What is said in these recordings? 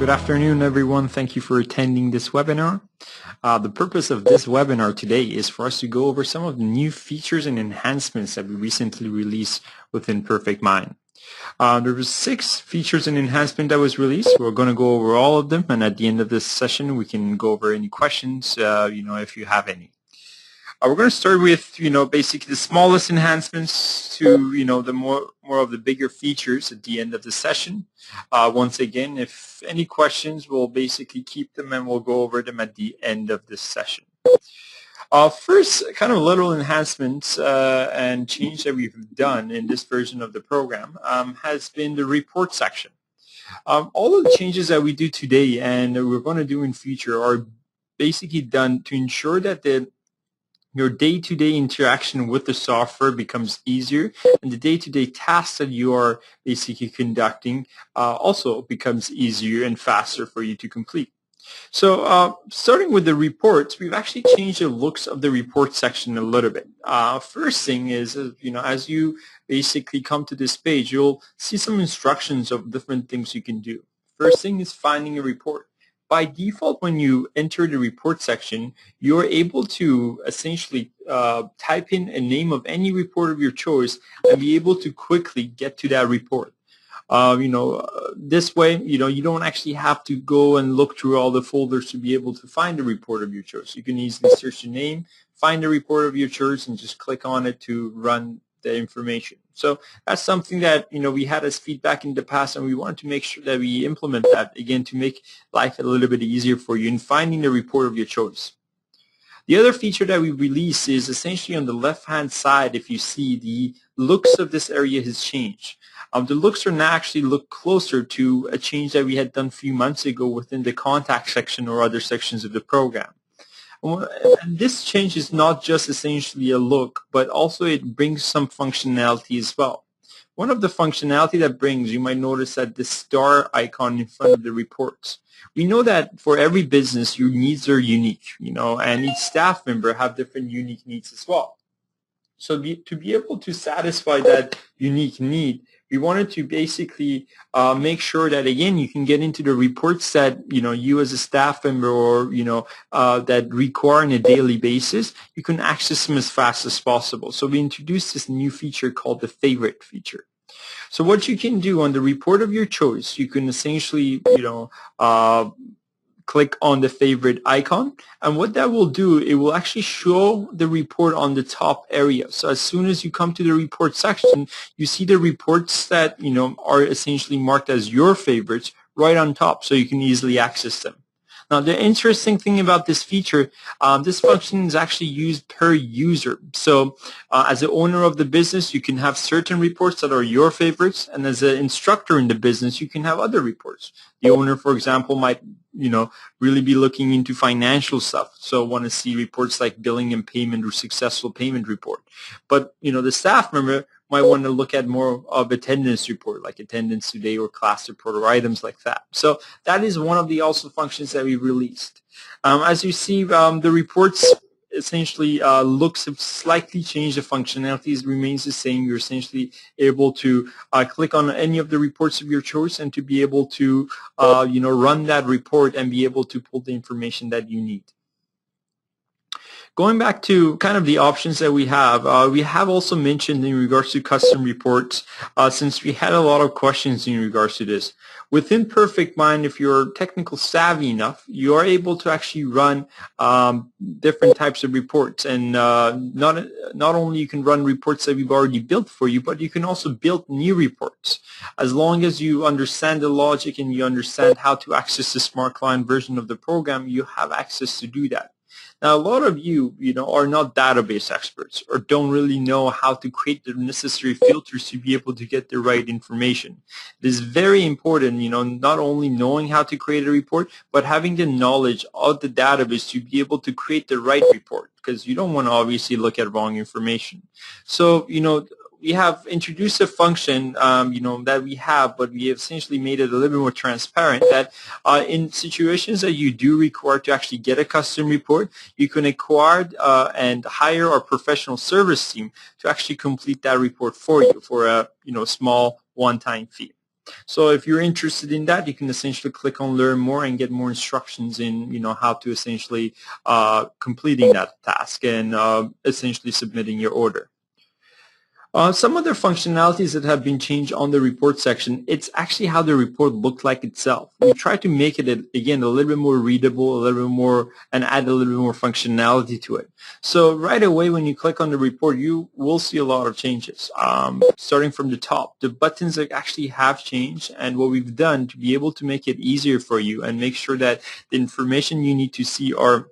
Good afternoon, everyone. Thank you for attending this webinar. The purpose of this webinar today is for us to go over some of the new features and enhancements that we recently released within PerfectMIND. There were 6 features and enhancements that was released. We're going to go over all of them, and at the end of this session, we can go over any questions, if you have any. We're going to start with, basically the smallest enhancements to, the more of the bigger features at the end of the session. Once again, if any questions, we'll basically keep them and we'll go over them at the end of this session. First, kind of little enhancements and change that we've done in this version of the program has been the report section. All of the changes that we do today and we're going to do in future are basically done to ensure that your day-to-day interaction with the software becomes easier, and the day-to-day tasks that you are basically conducting also becomes easier and faster for you to complete. So starting with the reports, we've actually changed the looks of the report section a little bit. First thing is, as you basically come to this page, you'll see some instructions of different things you can do. First thing is finding a report. By default, when you enter the report section, you're able to essentially type in a name of any report of your choice and be able to quickly get to that report. This way, you don't actually have to go and look through all the folders to be able to find the report of your choice. You can easily search the name, find the report of your choice, and just click on it to run the information. So that's something that we had as feedback in the past, and we wanted to make sure that we implement that again to make life a little bit easier for you in finding the report of your choice. The other feature that we released is essentially on the left-hand side. If you see, the looks of this area has changed. The looks are now actually look closer to a change that we had done a few months ago within the contact section or other sections of the program. And this change is not just essentially a look, but also it brings some functionality as well. One of the functionality that brings, you might notice that the star icon in front of the reports. We know that for every business, your needs are unique, and each staff member have different unique needs as well. So to be able to satisfy that unique need, we wanted to basically make sure that, again, you can get into the reports that, you as a staff member or, that require on a daily basis, you can access them as fast as possible. So we introduced this new feature called the favorite feature. So what you can do on the report of your choice, you can essentially, click on the favorite icon, and what that will do, it will actually show the report on the top area. So as soon as you come to the report section, you see the reports that are essentially marked as your favorites right on top, so you can easily access them. Now, the interesting thing about this feature, this function is actually used per user. So as the owner of the business, you can have certain reports that are your favorites, and as an instructor in the business, you can have other reports. The owner, for example, might really be looking into financial stuff, so want to see reports like billing and payment or successful payment report. But the staff member might want to look at more of attendance report, like attendance today or class report or items like that. So that is one of the also functions that we released. As you see, the reports essentially looks have slightly changed. The functionality remains the same. You're essentially able to click on any of the reports of your choice and to be able to run that report and be able to pull the information that you need. Going back to kind of the options that we have also mentioned in regards to custom reports, since we had a lot of questions in regards to this. Within PerfectMIND, if you're technical savvy enough, you are able to actually run different types of reports. And not only you can run reports that we've already built for you, but you can also build new reports. As long as you understand the logic and you understand how to access the Smart Client version of the program, you have access to do that. Now, a lot of you, are not database experts or don't really know how to create the necessary filters to be able to get the right information. It is very important, not only knowing how to create a report, but having the knowledge of the database to be able to create the right report, because you don't want to obviously look at wrong information. So, we have introduced a function, that we have, but we have essentially made it a little bit more transparent that in situations that you do require to actually get a custom report, you can acquire and hire our professional service team to actually complete that report for you for a small one-time fee. So if you're interested in that, you can essentially click on Learn More and get more instructions in, how to essentially completing that task and essentially submitting your order. Some other functionalities that have been changed on the report section, it's actually how the report looked like itself. We try to make it, again, a little bit more readable, a little bit more, and add a little bit more functionality to it. So right away when you click on the report, you will see a lot of changes. Starting from the top, the buttons actually have changed, and what we've done to be able to make it easier for you and make sure that the information you need to see are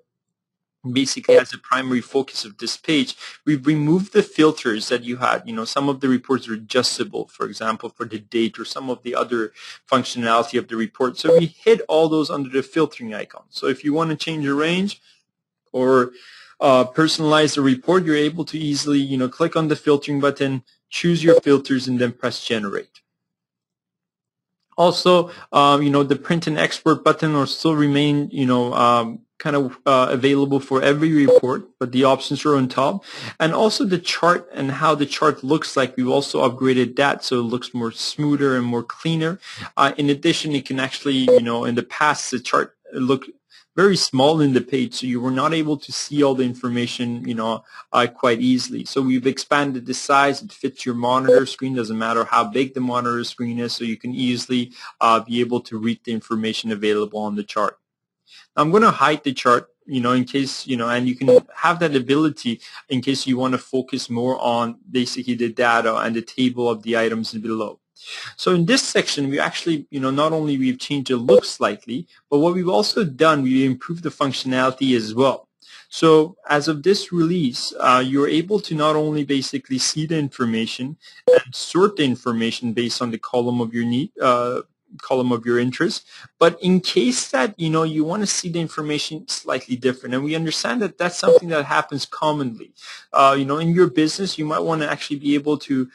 basically as a primary focus of this page, we've removed the filters that you had. Some of the reports are adjustable, for example, for the date or some of the other functionality of the report. So we hid all those under the filtering icon. So if you want to change the range or personalize the report, you're able to easily, click on the filtering button, choose your filters, and then press generate. Also, the print and export button will still remain, kind of available for every report, but the options are on top. And also the chart and how the chart looks like, we've also upgraded that so it looks more smoother and more cleaner. In addition, it can actually, in the past, the chart looked very small in the page, so you were not able to see all the information, quite easily. So we've expanded the size. It fits your monitor screen. Doesn't matter how big the monitor screen is, so you can easily be able to read the information available on the chart. I'm going to hide the chart, in case, and you can have that ability in case you want to focus more on basically the data and the table of the items below. So in this section, we actually, not only we've changed the look slightly, but what we've also done, we improved the functionality as well. So as of this release, you're able to not only basically see the information and sort the information based on the column of your need, column of your interest, but in case that you want to see the information slightly different, and we understand that that's something that happens commonly. In your business, you might want to actually be able to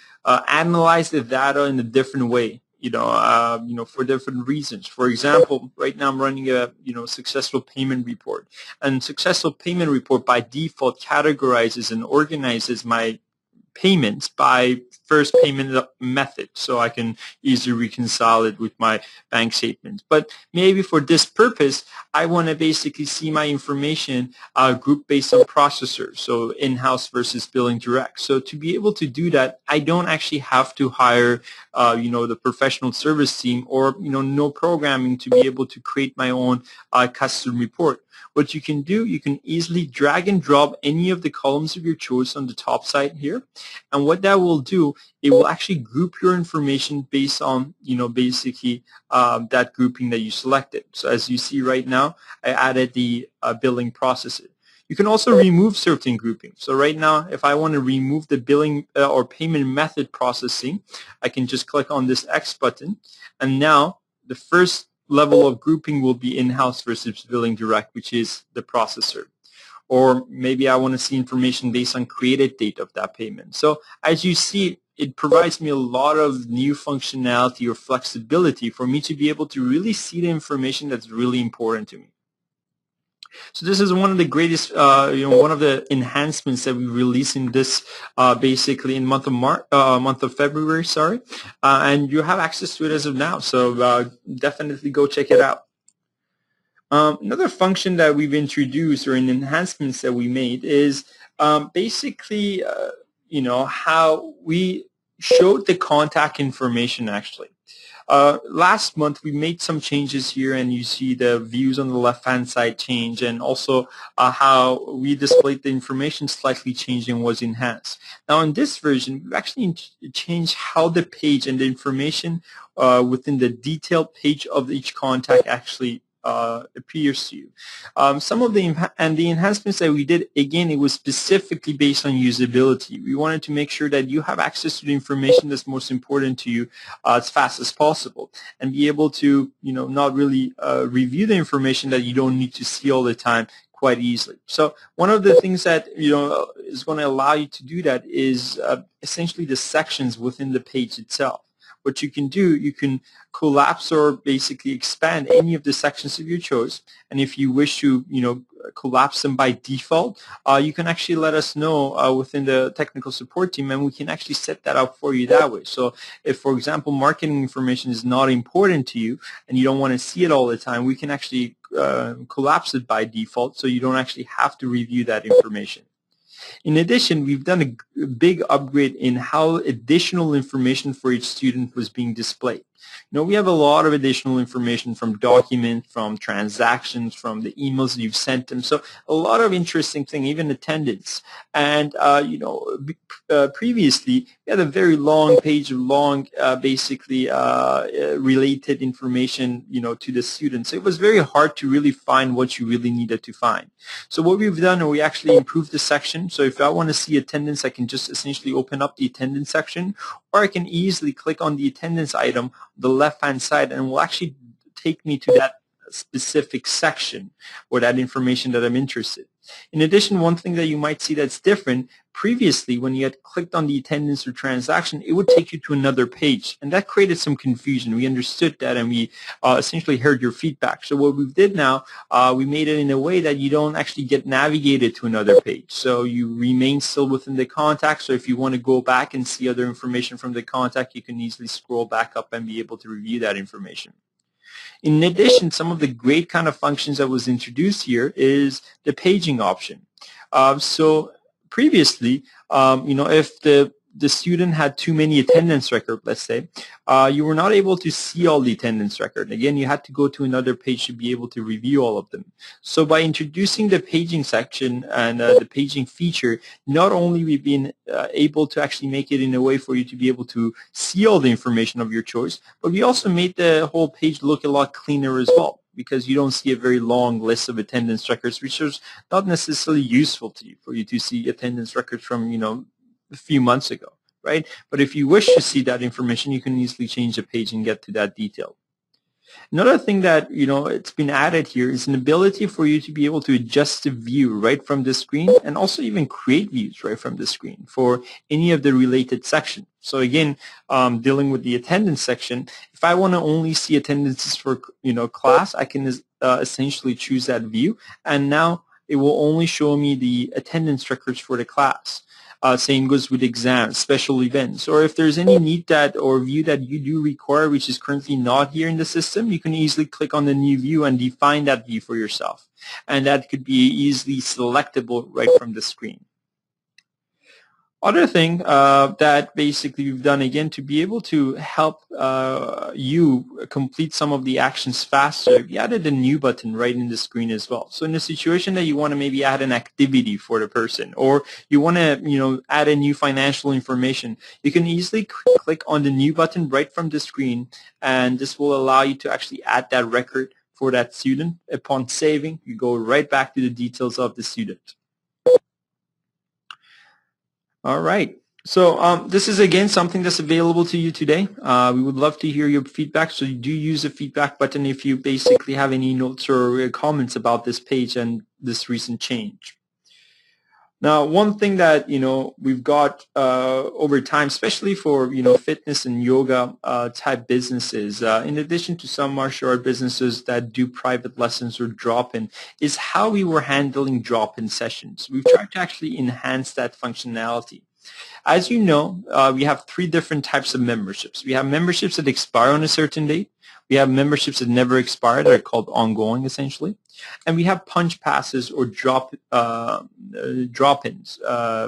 analyze the data in a different way. For different reasons. For example, right now I'm running a successful payment report, and successful payment report by default categorizes and organizes my payments by first payment method, so I can easily reconcile it with my bank statements. But maybe for this purpose, I want to basically see my information grouped based on processor, so in-house versus billing direct. So to be able to do that, I don't actually have to hire the professional service team or no programming to be able to create my own custom report. What you can do, you can easily drag and drop any of the columns of your choice on the top side here. And what that will do, it will actually group your information based on, basically that grouping that you selected. So as you see right now, I added the billing processor. You can also remove certain groupings. So right now, if I want to remove the billing or payment method processing, I can just click on this X button. And now the first level of grouping will be in-house versus billing direct, which is the processor. Or maybe I want to see information based on created date of that payment. So as you see, it provides me a lot of new functionality or flexibility for me to be able to really see the information that's really important to me. So this is one of the greatest, one of the enhancements that we released in this, basically in month of February, sorry, and you have access to it as of now. So definitely go check it out. Another function that we've introduced or an enhancements that we made is basically, how we showed the contact information actually. Last month, we made some changes here, and you see the views on the left-hand side change, and also how we displayed the information slightly changed and was enhanced. Now, in this version, we actually changed how the page and the information within the detailed page of each contact actually appears to you. Some of the enhancements that we did, again, it was specifically based on usability. We wanted to make sure that you have access to the information that's most important to you as fast as possible, and be able to, not really review the information that you don't need to see all the time quite easily. So one of the things that is going to allow you to do that is essentially the sections within the page itself. what you can do, you can collapse or basically expand any of the sections of your choice. And if you wish to, collapse them by default, you can actually let us know within the technical support team, and we can actually set that up for you that way. So if, for example, marketing information is not important to you and you don't want to see it all the time, we can actually collapse it by default so you don't actually have to review that information. In addition, we've done a big upgrade in how additional information for each student was being displayed. We have a lot of additional information from documents, from transactions, from the emails that you've sent them. So a lot of interesting things, even attendance. And, previously, we had a very long page of basically related information, to the students. So it was very hard to really find what you really needed to find. So what we've done, we actually improved the section. So if I want to see attendance, I can just essentially open up the attendance section, or I can easily click on the attendance item on the left-hand side, and it will actually take me to that specific section or that information that I'm interested in. In addition, one thing that you might see that's different, previously when you had clicked on the attendance or transaction, it would take you to another page, and that created some confusion. We understood that, and we essentially heard your feedback. So what we did now, we made it in a way that you don't actually get navigated to another page. So you remain still within the contact. So if you want to go back and see other information from the contact, you can easily scroll back up and be able to review that information. In addition, some of the great kind of functions that was introduced here is the paging option. So previously, if the student had too many attendance records, let's say, you were not able to see all the attendance record. Again, you had to go to another page to be able to review all of them. So by introducing the paging section and the paging feature, not only we've been able to actually make it in a way for you to be able to see all the information of your choice, but we also made the whole page look a lot cleaner as well, because you don't see a very long list of attendance records, which is not necessarily useful to you, for you to see attendance records from, a few months ago, right? But if you wish to see that information, you can easily change the page and get to that detail. Another thing that, it's been added here is an ability for you to be able to adjust the view right from the screen, and also even create views right from the screen for any of the related sections. So again, dealing with the attendance section, if I want to only see attendances for, class, I can essentially choose that view, and now it will only show me the attendance records for the class. Same goes with exams, special events, or if there's any need that or view that you do require which is currently not here in the system, you can easily click on the new view and define that view for yourself. And that could be easily selectable right from the screen. Other thing that basically we've done, again, to be able to help you complete some of the actions faster, we added a new button right in the screen as well. So in the situation that you want to maybe add an activity for the person, or you want to add a new financial information, you can easily click on the new button right from the screen, and this will allow you to actually add that record for that student. Upon saving, you go right back to the details of the student. All right. So this is, again, something that's available to you today. We would love to hear your feedback. So you do use the feedback button if you basically have any notes or comments about this page and this recent change. Now, one thing that, we've got over time, especially for, fitness and yoga type businesses, in addition to some martial art businesses that do private lessons or drop-in, is how we were handling drop-in sessions. We've tried to actually enhance that functionality. As you know, we have 3 different types of memberships. We have memberships that expire on a certain date. We have memberships that never expire, that are called ongoing, essentially. And we have punch passes or drop-ins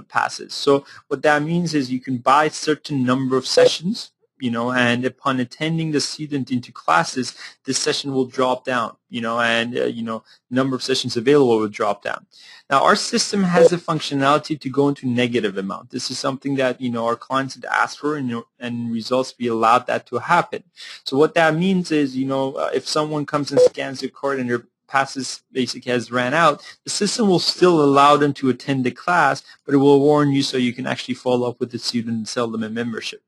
passes. So what that means is you can buy a certain number of sessions, and upon attending the student into classes, this session will drop down, and, number of sessions available will drop down. Now, our system has the functionality to go into negative amount. This is something that, our clients had asked for, and results, we allowed that to happen. So what that means is, if someone comes and scans your card and their passes basically has ran out, the system will still allow them to attend the class, but it will warn you so you can actually follow up with the student and sell them a membership.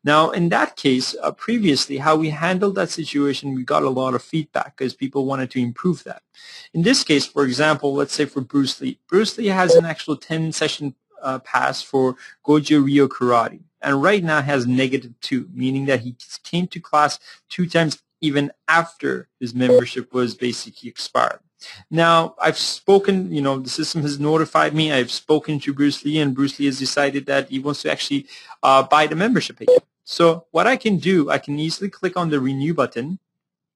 Now, in that case, previously, how we handled that situation, we got a lot of feedback because people wanted to improve that. In this case, for example, let's say for Bruce Lee. Bruce Lee has an actual 10-session pass for Goju Ryo Karate. and right now has -2, meaning that he came to class 2 times even after his membership was basically expired. Now, I've spoken, the system has notified me. I've spoken to Bruce Lee, and Bruce Lee has decided that he wants to actually buy the membership again. So what I can do, I can easily click on the renew button,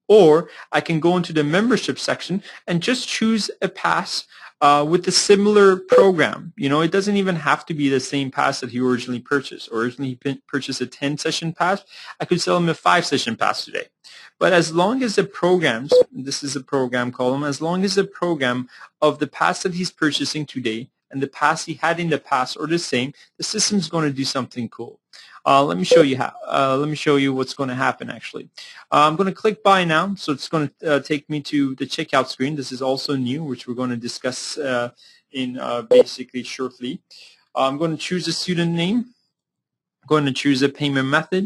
or I can go into the membership section and just choose a pass with a similar program. It doesn't even have to be the same pass that he originally purchased. Originally, he purchased a 10-session pass. I could sell him a 5-session pass today. But as long as the programs, this is a program column, as long as the program of the pass that he's purchasing today and the pass he had in the past are the same, the system's going to do something cool. Let me show you how. Let me show you what's going to happen, actually. I'm going to click Buy Now, so it's going to take me to the checkout screen. This is also new, which we're going to discuss in basically shortly. I'm going to choose a student name. I'm going to choose a payment method,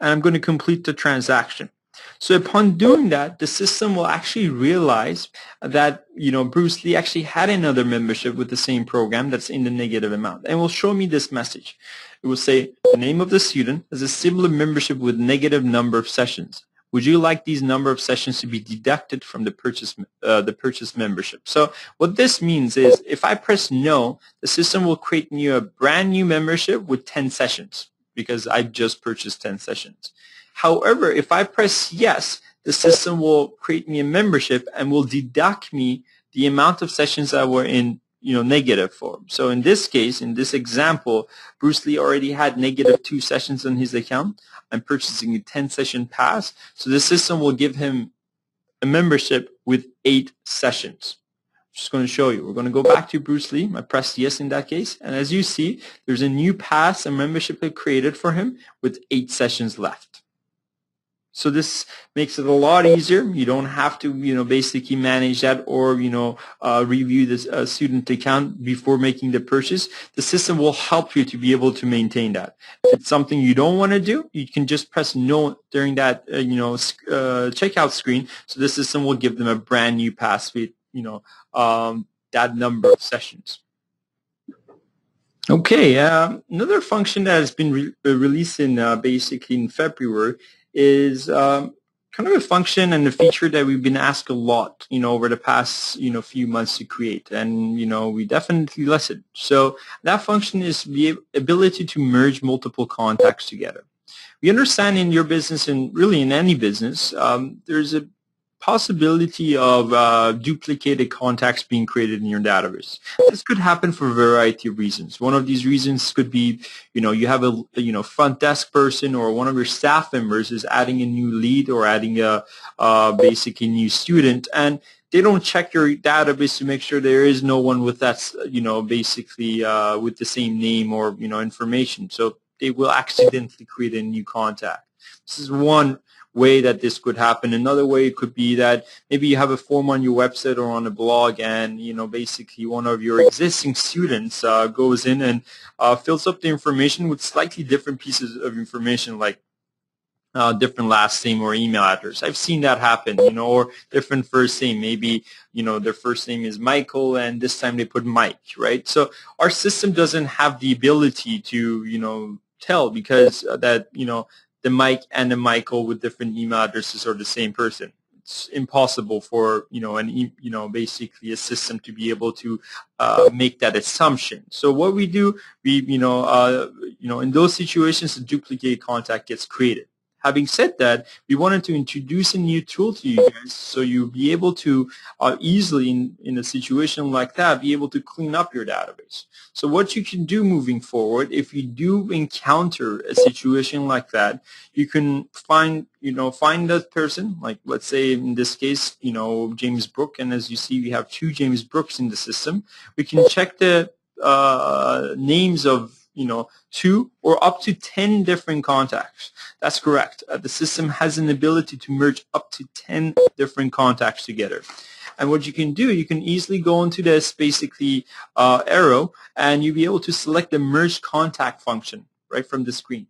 and I'm going to complete the transaction. So upon doing that, the system will actually realize that, Bruce Lee actually had another membership with the same program that's in the negative amount, and will show me this message. It will say, the name of the student has a similar membership with negative number of sessions. Would you like these number of sessions to be deducted from the purchase membership? So what this means is, if I press no, the system will create me a brand new membership with 10 sessions because I just purchased 10 sessions. However, if I press yes, the system will create me a membership and will deduct me the amount of sessions that were in negative form. So in this case, in this example, Bruce Lee already had -2 sessions on his account. I'm purchasing a 10-session pass, so the system will give him a membership with 8 sessions. I'm just going to show you. We're going to go back to Bruce Lee. I pressed yes in that case, and as you see, there's a new pass and membership created for him with 8 sessions left. So this makes it a lot easier. You don't have to, basically manage that or, review this student account before making the purchase. The system will help you to be able to maintain that. If it's something you don't want to do, you can just press no during that, checkout screen. So the system will give them a brand new pass with, that number of sessions. Okay, another function that has been released in basically in February is kind of a function and a feature that we've been asked a lot, over the past, few months to create, and we definitely listen. So that function is the ability to merge multiple contacts together. We understand in your business, and really in any business, there's a possibility of duplicated contacts being created in your database. This could happen for a variety of reasons. One of these reasons could be, you have a front desk person or one of your staff members is adding a new lead or adding a basically new student, and they don't check your database to make sure there is no one with that, basically with the same name or, information. So they will accidentally create a new contact. This is one way that this could happen. Another way it could be that maybe you have a form on your website or on a blog, and basically one of your existing students goes in and fills up the information with slightly different pieces of information, like different last name or email address. I've seen that happen, or different first name. Maybe their first name is Michael and this time they put Mike, right? So our system doesn't have the ability to tell, because that the Mike and the Michael with different email addresses are the same person. It's impossible for basically a system to be able to make that assumption. So what we do, we in those situations, the duplicate contact gets created. Having said that, we wanted to introduce a new tool to you guys so you'll be able to easily, in a situation like that, be able to clean up your database. So what you can do moving forward, if you do encounter a situation like that, you can find that person, like let's say in this case, James Brook, and as you see, we have 2 James Brooks in the system. We can check the names of 2 or up to 10 different contacts. That's correct. The system has an ability to merge up to 10 different contacts together. And what you can do, you can easily go into this basically arrow, and you'll be able to select the merge contact function right from the screen.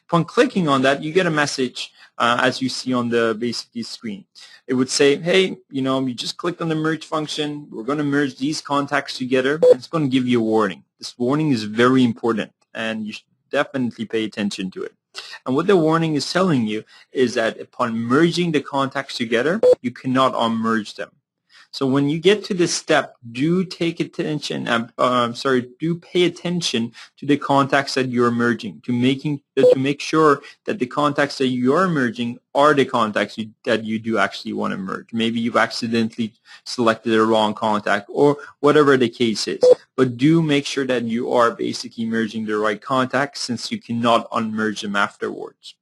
Upon clicking on that, you get a message as you see on the basically screen. It would say, hey, you just clicked on the merge function. We're going to merge these contacts together. And it's going to give you a warning. This warning is very important, and you should definitely pay attention to it. And what the warning is telling you is that upon merging the contacts together, you cannot unmerge them. So when you get to this step, do take attention. Do pay attention to the contacts that you're merging, to make sure that the contacts that you're merging are the contacts that you do actually want to merge. Maybe you've accidentally selected the wrong contact, or whatever the case is. But do make sure that you are basically merging the right contacts, since you cannot unmerge them afterwards.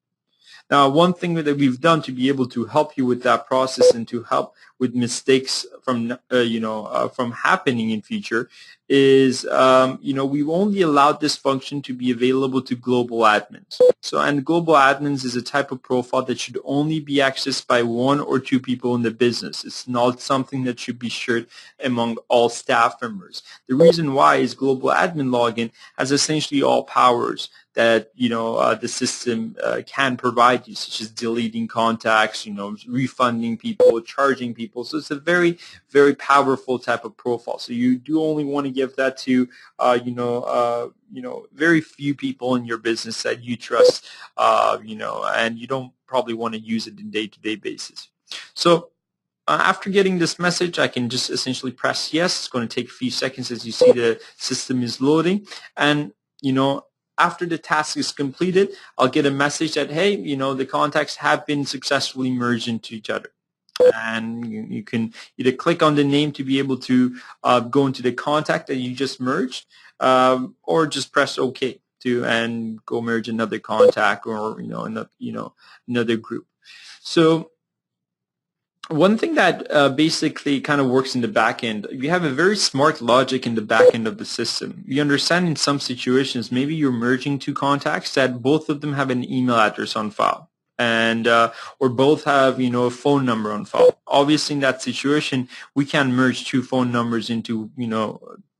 Now, one thing that we've done to be able to help you with that process and to help with mistakes from from happening in future is we've only allowed this function to be available to global admins. So, and global admins is a type of profile that should only be accessed by 1 or 2 people in the business. It's not something that should be shared among all staff members. The reason why is global admin login has essentially all powers that the system can provide you, such as deleting contacts, refunding people, charging people. So it's a very, very powerful type of profile. So you do only want to give that to very few people in your business that you trust, and you don't probably want to use it in day-to-day basis. So after getting this message, I can just essentially press yes. It's going to take a few seconds as you see the system is loading, and after the task is completed, I'll get a message that, hey, the contacts have been successfully merged into each other. And you can either click on the name to be able to go into the contact that you just merged, or just press OK and go merge another contact, or another group. So one thing that basically kind of works in the back end, you have a very smart logic in the back end of the system. You understand in some situations, maybe you're merging 2 contacts that both of them have an email address on file, and or both have a phone number on file. Obviously, in that situation, we can't merge 2 phone numbers into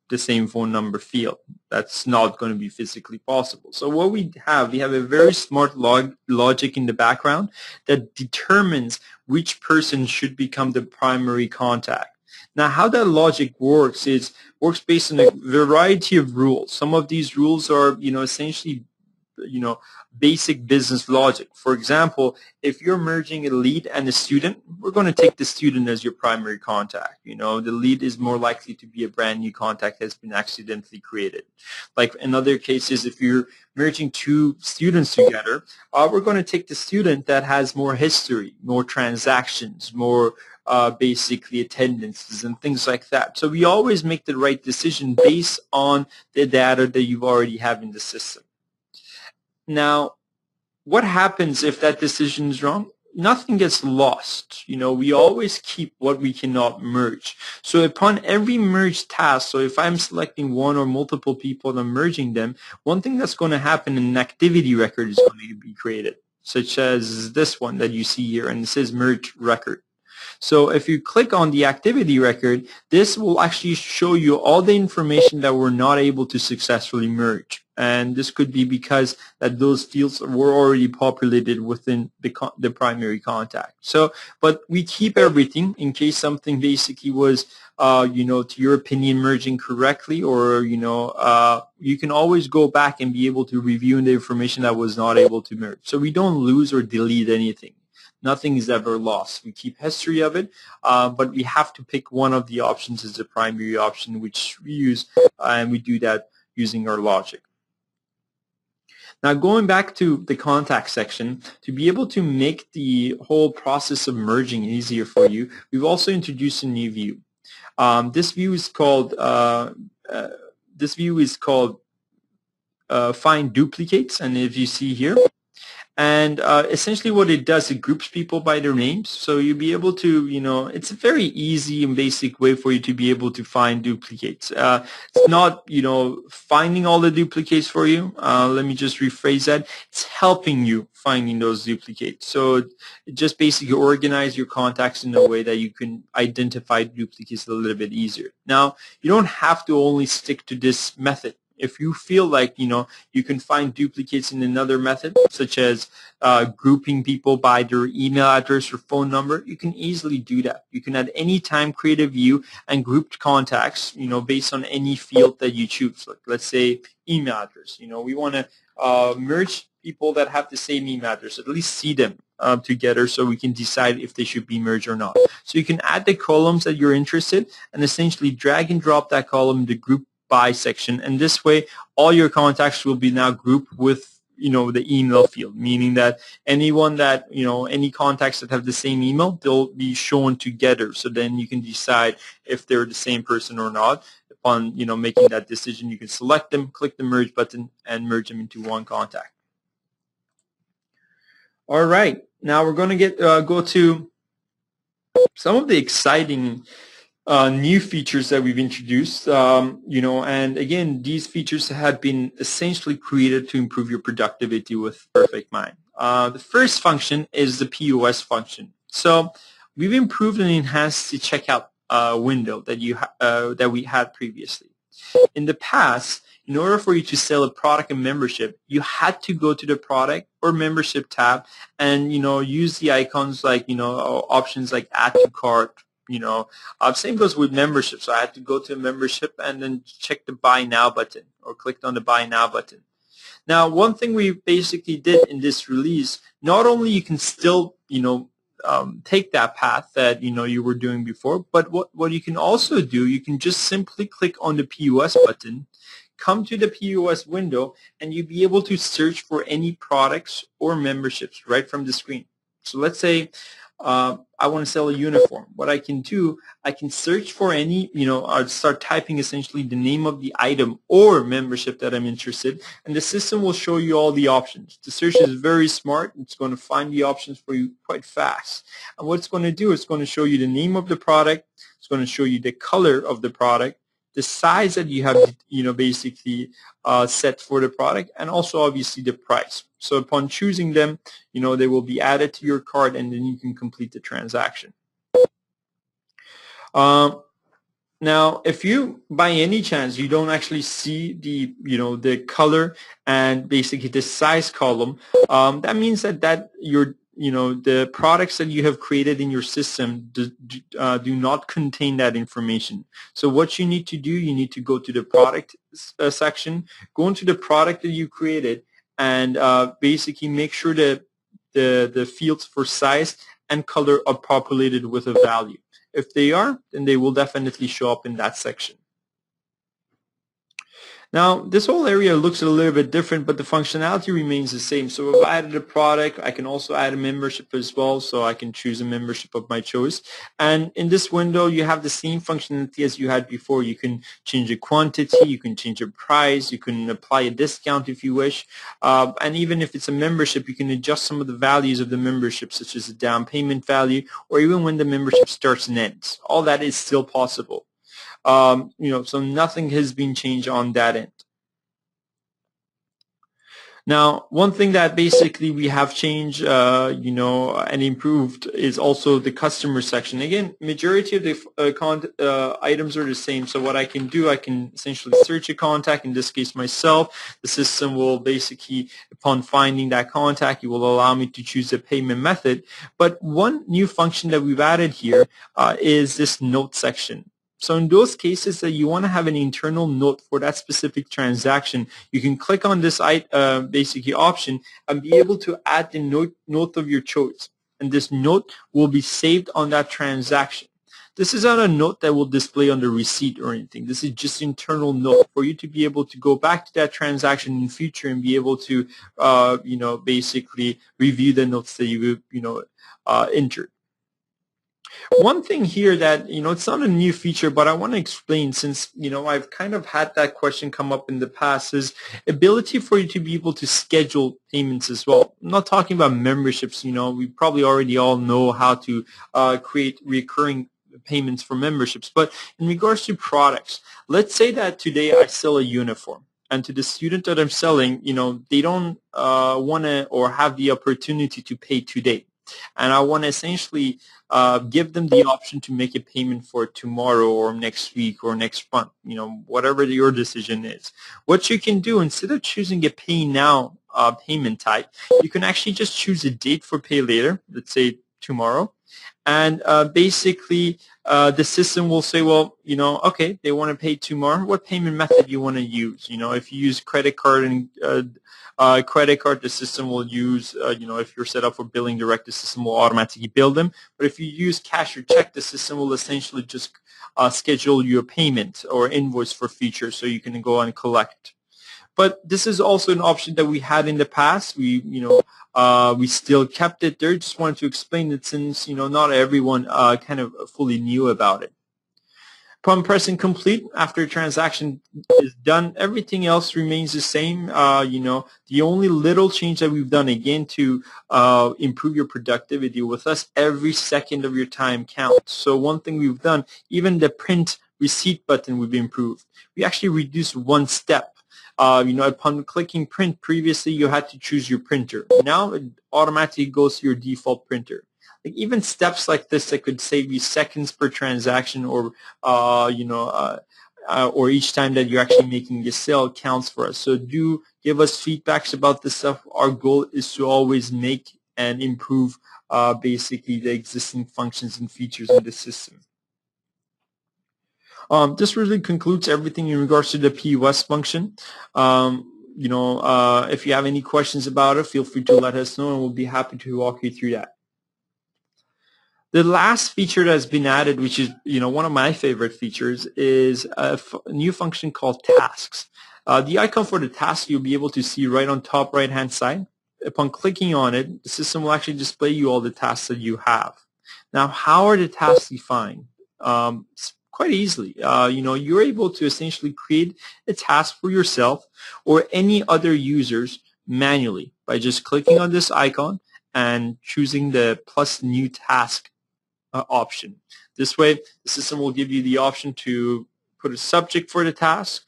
the same phone number field. That's not going to be physically possible. So what we have a very smart logic in the background that determines which person should become the primary contact. Now, how that logic works based on a variety of rules. Some of these rules are, essentially, basic business logic. For example, if you're merging a lead and a student, we're going to take the student as your primary contact. The lead is more likely to be a brand new contact that's been accidentally created. Like in other cases, if you're merging 2 students together, we're going to take the student that has more history, more transactions, more basically attendances and things like that. So we always make the right decision based on the data that you already have in the system. Now, what happens if that decision is wrong? Nothing gets lost. We always keep what we cannot merge. So upon every merge task, so if I'm selecting 1 or multiple people and I'm merging them, one thing that's going to happen, an activity record is going to be created, such as this one that you see here, and it says merge record. So if you click on the activity record, this will actually show you all the information that we're not able to successfully merge. And this could be because that those fields were already populated within the primary contact. So, but we keep everything in case something basically was, to your opinion, merging correctly, or, you can always go back and be able to review the information that was not able to merge. So we don't lose or delete anything. Nothing is ever lost. We keep history of it, but we have to pick one of the options as the primary option, which we use, and we do that using our logic. Now, going back to the contact section, to be able to make the whole process of merging easier for you, we've also introduced a new view. This view is called Find Duplicates, and if you see here, and essentially what it does, it groups people by their names. So you'll be able to, it's a very easy and basic way for you to be able to find duplicates. It's not, finding all the duplicates for you. Let me just rephrase that. It's helping you finding those duplicates. So it just basically organize your contacts in a way that you can identify duplicates a little bit easier. Now, you don't have to only stick to this method. If you feel like, you can find duplicates in another method, such as grouping people by their email address or phone number, you can easily do that. You can at any time create a view and group contacts, based on any field that you choose. Like, let's say email address. We want to merge people that have the same email address, at least see them together so we can decide if they should be merged or not. So you can add the columns that you're interested and essentially drag and drop that column in the group by section, and this way all your contacts will be now grouped with the email field, meaning that anyone that any contacts that have the same email, they'll be shown together, so then you can decide if they're the same person or not. Upon making that decision, you can select them, click the merge button, and merge them into one contact. All right, now we're going to go to some of the exciting new features that we've introduced, and again, these features have been essentially created to improve your productivity with PerfectMIND. The first function is the POS function. So we've improved and enhanced the checkout window that we had previously. In the past, in order for you to sell a product and membership, you had to go to the product or membership tab and use the icons like options like add to cart. Same goes with membership. So I had to go to a membership and then check the buy now button or clicked on the buy now button. Now, one thing we basically did in this release, not only you can still, take that path that, you were doing before, but what you can also do, you can just simply click on the POS button, come to the POS window, and you'll be able to search for any products or memberships right from the screen. So let's say I want to sell a uniform. What I can do, I can search for any, I'll start typing essentially the name of the item or membership that I'm interested, and the system will show you all the options. The search is very smart. It's going to find the options for you quite fast. And what it's going to do, it's going to show you the name of the product. It's going to show you the color of the product, the size that you have, basically set for the product, and also obviously the price. So upon choosing them, they will be added to your cart, and then you can complete the transaction. Now, if you, by any chance, you don't actually see the color and basically the size column, that means that the products that you have created in your system do not contain that information. So what you need to do, you need to go to the product section, go into the product that you created, and basically make sure that the fields for size and color are populated with a value. If they are, then they will definitely show up in that section. Now, this whole area looks a little bit different, but the functionality remains the same. So if I added a product, I can also add a membership as well, so I can choose a membership of my choice. And in this window, you have the same functionality as you had before. You can change a quantity, you can change a price, you can apply a discount if you wish. And even if it's a membership, you can adjust some of the values of the membership, such as the down payment value, or even when the membership starts and ends. All that is still possible. So nothing has been changed on that end. Now, one thing that basically we have changed, and improved is also the customer section. Again, majority of the items are the same. So what I can do, I can essentially search a contact, in this case myself. The system will basically, upon finding that contact, it will allow me to choose a payment method. But one new function that we've added here is this note section. So in those cases that you want to have an internal note for that specific transaction, you can click on this basically option and be able to add the note of your choice. And this note will be saved on that transaction. This is not a note that will display on the receipt or anything. This is just internal note for you to be able to go back to that transaction in future and be able to, basically review the notes that you entered. One thing here that, it's not a new feature, but I want to explain, since, I've kind of had that question come up in the past, is ability for you to be able to schedule payments as well. I'm not talking about memberships. We probably already all know how to create recurring payments for memberships. But in regards to products, let's say that today I sell a uniform. And to the student that I'm selling, they don't want to or have the opportunity to pay today. and I want to essentially give them the option to make a payment for tomorrow or next week or next month, whatever your decision is. What you can do, instead of choosing a pay now payment type, you can actually just choose a date for pay later, let's say tomorrow, and basically the system will say, well, okay, they want to pay tomorrow. What payment method you want to use? If you use credit card and credit card, the system will use, if you're set up for billing direct, the system will automatically bill them. But if you use cash or check, the system will essentially just schedule your payment or invoice for future, so you can go and collect. But this is also an option that we had in the past. We still kept it there. Just wanted to explain it since, not everyone kind of fully knew about it. Upon pressing complete, after a transaction is done, everything else remains the same. The only little change that we've done, again, to improve your productivity with us, every second of your time counts. So one thing we've done, even the print receipt button we've improved. We actually reduced one step. Upon clicking print, previously you had to choose your printer. Now it automatically goes to your default printer. Like, even steps like this that could save you seconds per transaction, or or each time that you're actually making a sale counts for us. So do give us feedbacks about this stuff. Our goal is to always make and improve basically the existing functions and features in the system. This really concludes everything in regards to the POS function. If you have any questions about it, feel free to let us know, and we'll be happy to walk you through that. The last feature that's been added, which is one of my favorite features, is a new function called tasks. The icon for the task you'll be able to see right on top right-hand side. Upon clicking on it, the system will actually display you all the tasks that you have. Now, how are the tasks defined? Quite easily. You're able to essentially create a task for yourself or any other users manually by just clicking on this icon and choosing the plus new task option. This way, the system will give you the option to put a subject for the task,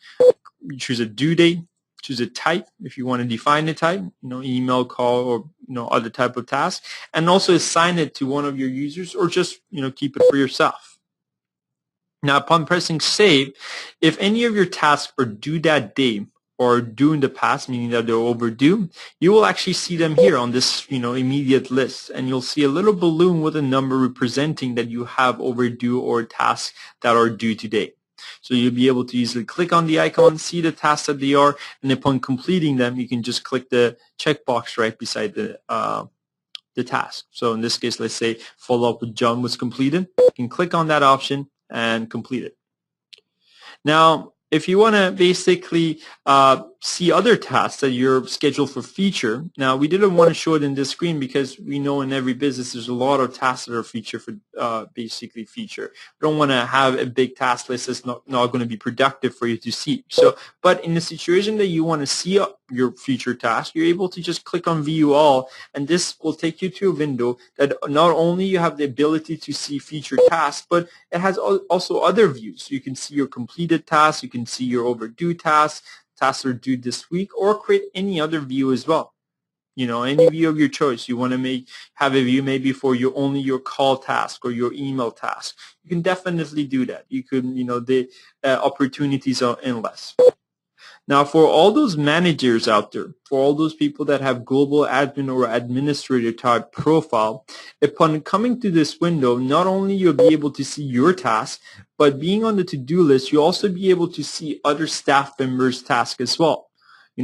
you choose a due date, choose a type if you want to define the type, email, call, or other type of task, and also assign it to one of your users, or just keep it for yourself. Now, upon pressing save, if any of your tasks are due that day or due in the past, meaning that they're overdue, you will actually see them here on this immediate list, and you'll see a little balloon with a number representing that you have overdue or tasks that are due today. So you'll be able to easily click on the icon, see the tasks that they are, and upon completing them, you can just click the checkbox right beside the task. So in this case, let's say follow up with John was completed. You can click on that option and complete it. Now, if you want to basically see other tasks that you're scheduled for feature, now we didn't want to show it in this screen because we know in every business there's a lot of tasks that are featured for basically feature. We don't want to have a big task list that's not going to be productive for you to see. So, but in the situation that you want to see your feature task, you're able to just click on View All, and this will take you to a window that not only you have the ability to see feature tasks, but it has also other views. You can see your completed tasks, you can see your overdue tasks, tasks that are due this week, or create any other view as well. Any view of your choice. You want to have a view maybe for only your call task or your email task. You can definitely do that. You could, the opportunities are endless. Now, for all those managers out there, for all those people that have global admin or administrator type profile, upon coming to this window, not only you'll be able to see your task, but being on the to-do list, you'll also be able to see other staff members' tasks as well.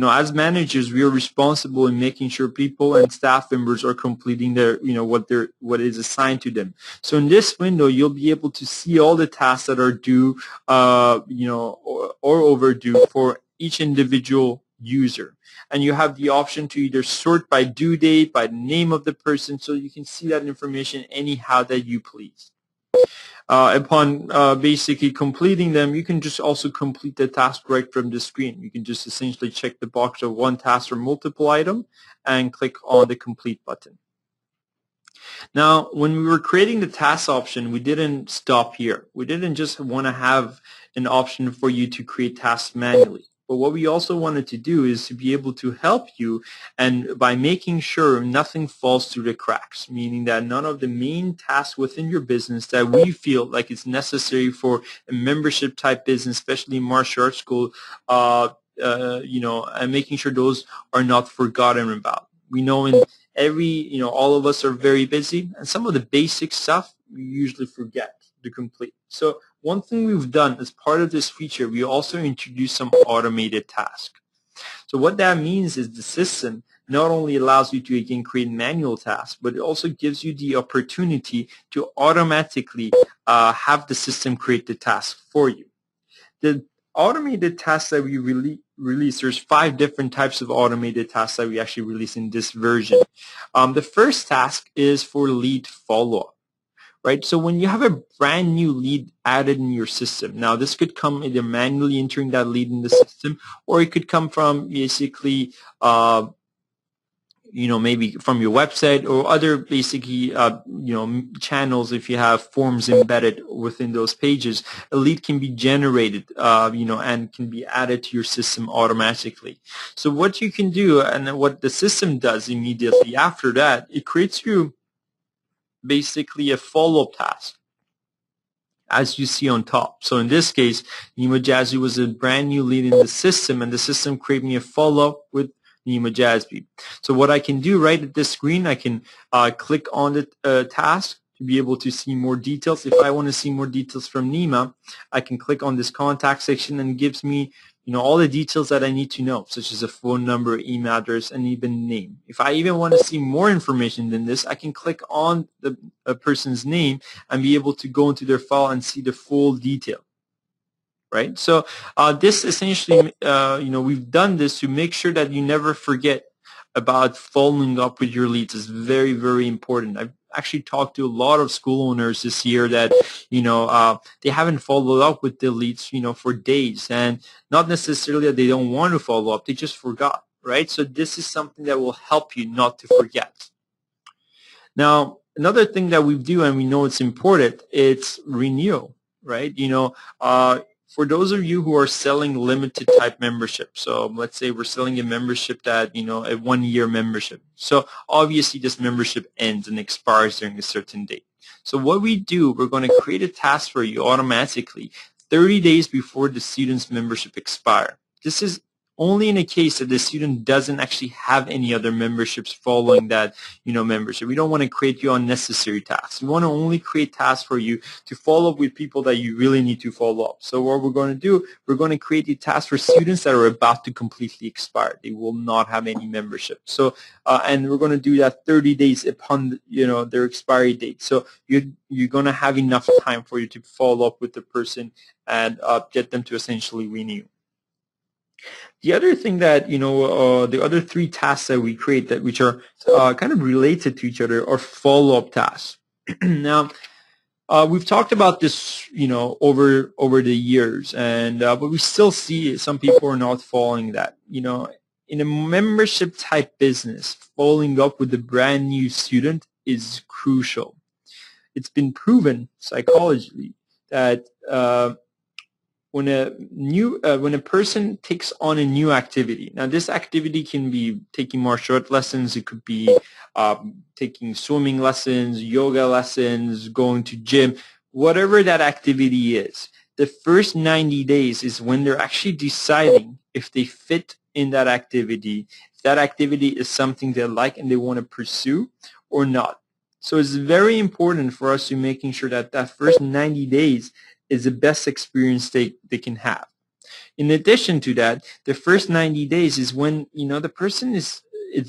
As managers, we are responsible in making sure people and staff members are completing their, what is assigned to them. So in this window, you'll be able to see all the tasks that are due, or overdue for each individual user. And you have the option to either sort by due date, by the name of the person, so you can see that information anyhow that you please. Upon basically completing them, you can just also complete the task right from the screen. You can just essentially check the box of one task or multiple item and click on the complete button. Now, when we were creating the task option, we didn't stop here. We didn't just want to have an option for you to create tasks manually. But what we also wanted to do is to be able to help you, and by making sure nothing falls through the cracks, meaning that none of the main tasks within your business that we feel like it's necessary for a membership type business, especially martial arts school, and making sure those are not forgotten about. We know in all of us are very busy, and some of the basic stuff we usually forget to complete. So one thing we've done as part of this feature, we also introduced some automated tasks. So what that means is the system not only allows you to, again, create manual tasks, but it also gives you the opportunity to automatically have the system create the task for you. The automated tasks that we release, there's 5 different types of automated tasks that we actually release in this version. The first task is for lead follow-up. Right? So when you have a brand new lead added in your system, now this could come either manually entering that lead in the system, or it could come from basically, maybe from your website or other basically, channels. If you have forms embedded within those pages, a lead can be generated, and can be added to your system automatically. So what you can do, and what the system does immediately after that, it creates you basically a follow-up task, as you see on top. So in this case, Nima Jazzy was a brand new lead in the system, and the system created me a follow-up with Nima Jazzy. So what I can do right at this screen, I can click on the task to be able to see more details. If I want to see more details from Nima, I can click on this contact section, and it gives me all the details that I need to know, such as a phone number, email address, and even name. If I even want to see more information than this, I can click on the person's name and be able to go into their file and see the full detail. Right? So this essentially, we've done this to make sure that you never forget about following up with your leads. Is very, very important. I've actually talked to a lot of school owners this year that they haven't followed up with the leads for days, and not necessarily that they don't want to follow up, they just forgot. Right? So this is something that will help you not to forget. Now, another thing that we do, and we know it's important, it's renewal. Right? For those of you who are selling limited type membership, so let's say we're selling a membership that, a 1-year membership. So obviously this membership ends and expires during a certain date. So what we do, we're going to create a task for you automatically 30 days before the student's membership expire. This is only in a case that the student doesn't actually have any other memberships following that, membership. We don't want to create you unnecessary tasks. We want to only create tasks for you to follow up with people that you really need to follow up. So what we're going to do, we're going to create a task for students that are about to completely expire. They will not have any membership. So, and we're going to do that 30 days upon, their expiry date. So you're going to have enough time for you to follow up with the person and get them to essentially renew. The other thing that, the other 3 tasks that we create that which are kind of related to each other are follow-up tasks. Now, we've talked about this, over the years, and but we still see some people are not following that. In a membership type business, following up with a brand new student is crucial. It's been proven psychologically that when a person takes on a new activity, now this activity can be taking martial art lessons, it could be taking swimming lessons, yoga lessons, going to gym, whatever that activity is, the first 90 days is when they're actually deciding if they fit in that activity, if that activity is something they like and they want to pursue or not. So it's very important for us to making sure that that first 90 days is the best experience they can have. In addition to that, the first 90 days is when, the person is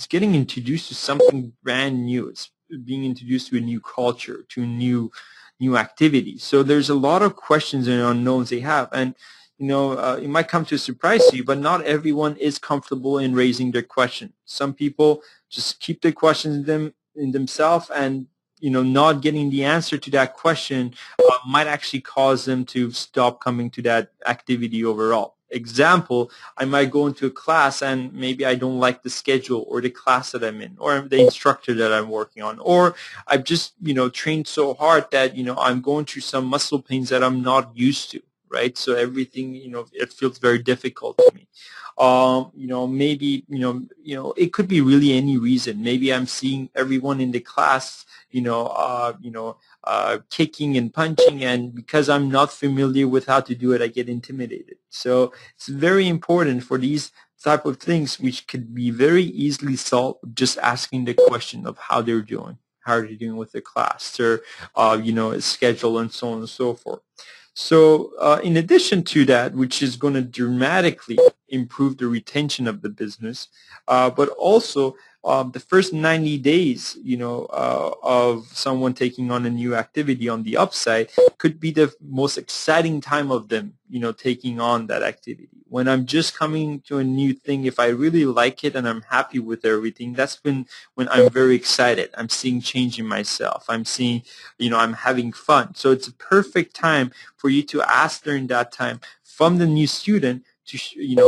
getting introduced to something brand new. It's being introduced to a new culture, to a new activity. So there's a lot of questions and unknowns they have. And, it might come to a surprise to you, but not everyone is comfortable in raising their question. Some people just keep their questions in themselves, and not getting the answer to that question might actually cause them to stop coming to that activity overall. Example, I might go into a class and maybe I don't like the schedule or the class that I'm in or the instructor that I'm working on, or I've just, trained so hard that, I'm going through some muscle pains that I'm not used to. right? So everything, it feels very difficult to me. Maybe, it could be really any reason. Maybe I'm seeing everyone in the class, kicking and punching, and because I'm not familiar with how to do it, I get intimidated. So it's very important for these type of things, which could be very easily solved just asking the question of how they're doing with the class, their, schedule, and so on and so forth. So in addition to that, which is going to dramatically improve the retention of the business, but also the first 90 days, of someone taking on a new activity on the upside could be the most exciting time of them, taking on that activity. When I'm just coming to a new thing, if I really like it and I'm happy with everything, that's when I'm very excited. I'm seeing change in myself. I'm seeing, I'm having fun. So it's a perfect time for you to ask during that time from the new student to,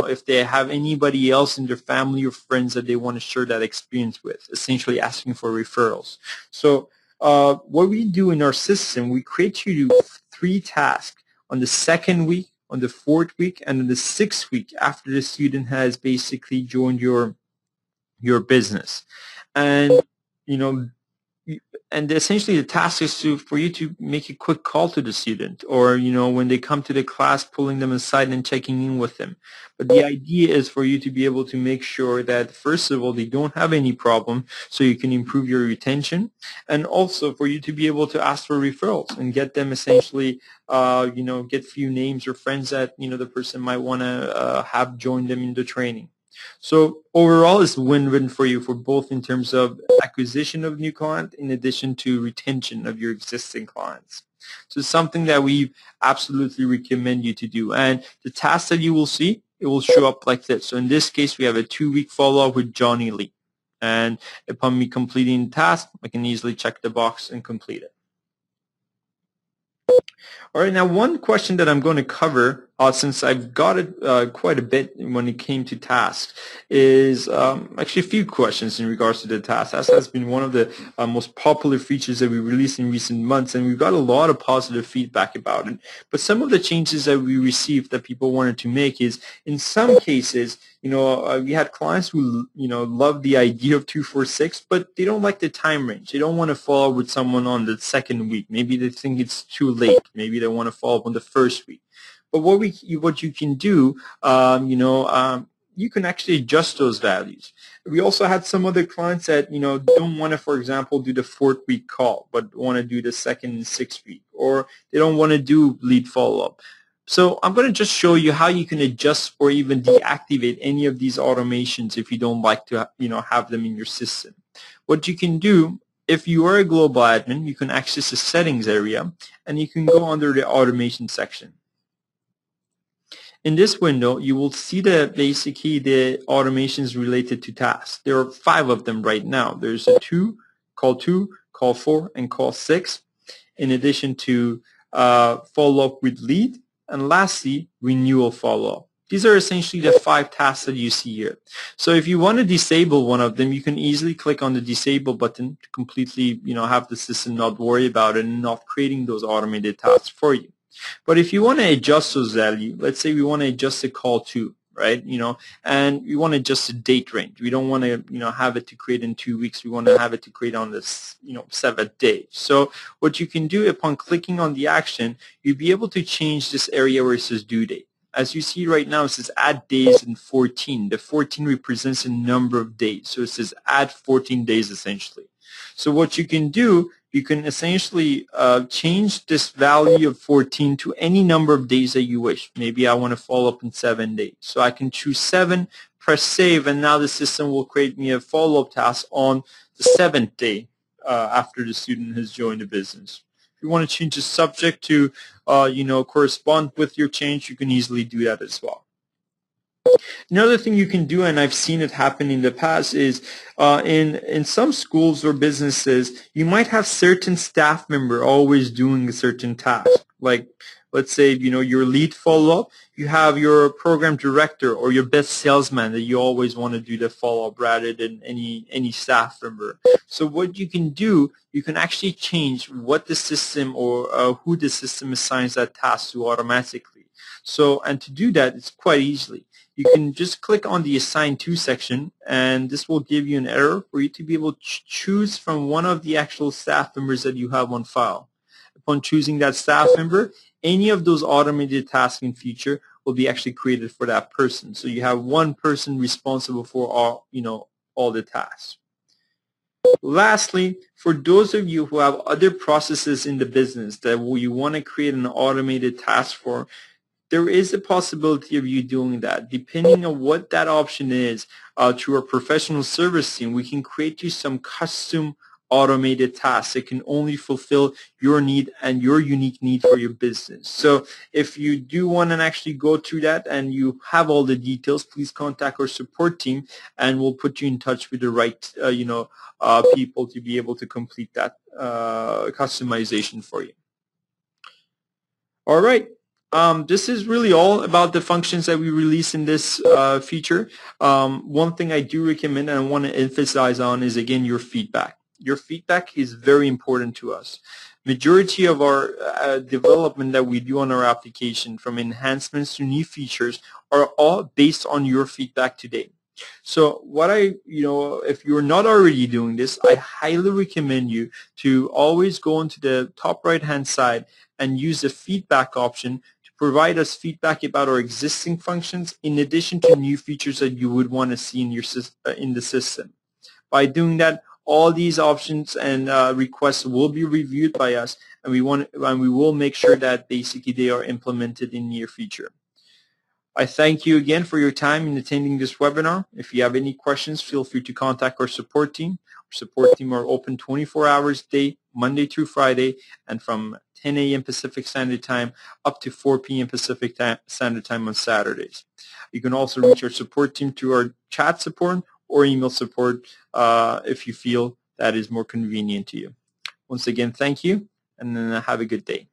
if they have anybody else in their family or friends that they want to share that experience with, essentially asking for referrals. So what we do in our system, we create you 3 tasks on the 2nd week, on the 4th week, and on the 6th week after the student has basically joined your business. And, you know, and essentially the task is for you to make a quick call to the student, or when they come to the class, pulling them aside and checking in with them. But the idea is for you to be able to make sure that first of all they don't have any problem, so you can improve your retention, and also for you to be able to ask for referrals and get them essentially get few names or friends that the person might want to have join them in the training. So overall, it's win-win for you, for both in terms of acquisition of new client in addition to retention of your existing clients. So it's something that we absolutely recommend you to do. And the task that you will see, it will show up like this. So in this case, we have a 2-week follow-up with Johnny Lee. And upon me completing the task, I can easily check the box and complete it. All right, now one question that I'm going to cover, since I've got it quite a bit when it came to tasks, is actually a few questions in regards to the task. That has been one of the most popular features that we released in recent months, and we've got a lot of positive feedback about it. But some of the changes that we received that people wanted to make is, in some cases, we had clients who, love the idea of 246, but they don't like the time range. They don't want to follow up with someone on the 2nd week. Maybe they think it's too late. Maybe they want to follow up on the 1st week. But what you can do, you can actually adjust those values. We also had some other clients that, don't want to, for example, do the 4th week call, but want to do the 2nd and 6th week, or they don't want to do lead follow-up. So I'm going to just show you how you can adjust or even deactivate any of these automations if you don't like to, have them in your system. What you can do, if you are a global admin, you can access the settings area and you can go under the automation section. In this window, you will see basically the automations related to tasks. There are 5 of them right now. There's a call 4, and call 6, in addition to follow-up with lead, and lastly, renewal follow-up. These are essentially the 5 tasks that you see here. So if you want to disable one of them, you can easily click on the disable button to completely, have the system not worry about it and not creating those automated tasks for you. But if you want to adjust those values, let's say we want to adjust the call to, right, and we want to adjust the date range. We don't want to, have it to create in 2 weeks. We want to have it to create on this, 7th day. So what you can do upon clicking on the action, you'll be able to change this area where it says due date. As you see right now, it says add days in 14. The 14 represents a number of days. So it says add 14 days essentially. So what you can do, you can essentially change this value of 14 to any number of days that you wish. Maybe I want to follow up in 7 days. So I can choose 7, press save, and now the system will create me a follow-up task on the 7th day after the student has joined the business. If you want to change the subject to, correspond with your change, you can easily do that as well. Another thing you can do, and I've seen it happen in the past, is in some schools or businesses, you might have certain staff member always doing a certain task. Like, let's say, your lead follow-up, you have your program director or your best salesman that you always want to do the follow-up rather than any staff member. So what you can do, you can actually change what the system or who the system assigns that task to automatically. So, and to do that, it's quite easily. You can just click on the Assign To section, and this will give you an error for you to be able to choose from one of the actual staff members that you have on file. Upon choosing that staff member, any of those automated tasks in future will be actually created for that person. So you have one person responsible for all the tasks. Lastly, for those of you who have other processes in the business that you want to create an automated task for, there is a possibility of you doing that. Depending on what that option is, through our professional service team, we can create you some custom automated tasks that can only fulfill your need and your unique need for your business. So if you do want to actually go through that and you have all the details, please contact our support team and we'll put you in touch with the right people to be able to complete that customization for you. All right. This is really all about the functions that we release in this feature. One thing I do recommend and I want to emphasize on is, again, your feedback. Your feedback is very important to us. Majority of our development that we do on our application, from enhancements to new features, are all based on your feedback today. So if you're not already doing this, I highly recommend you to always go into the top right-hand side and use the feedback option to provide us feedback about our existing functions in addition to new features that you would want to see in the system. By doing that, all these options and requests will be reviewed by us, and we will make sure that basically they are implemented in near future. I thank you again for your time in attending this webinar. If you have any questions, feel free to contact our support team. Our support team are open 24 hours a day, Monday through Friday, and from 10 a.m. Pacific Standard Time up to 4 p.m. Pacific Standard Time on Saturdays. You can also reach our support team through our chat support or email support if you feel that is more convenient to you. Once again, thank you, and have a good day.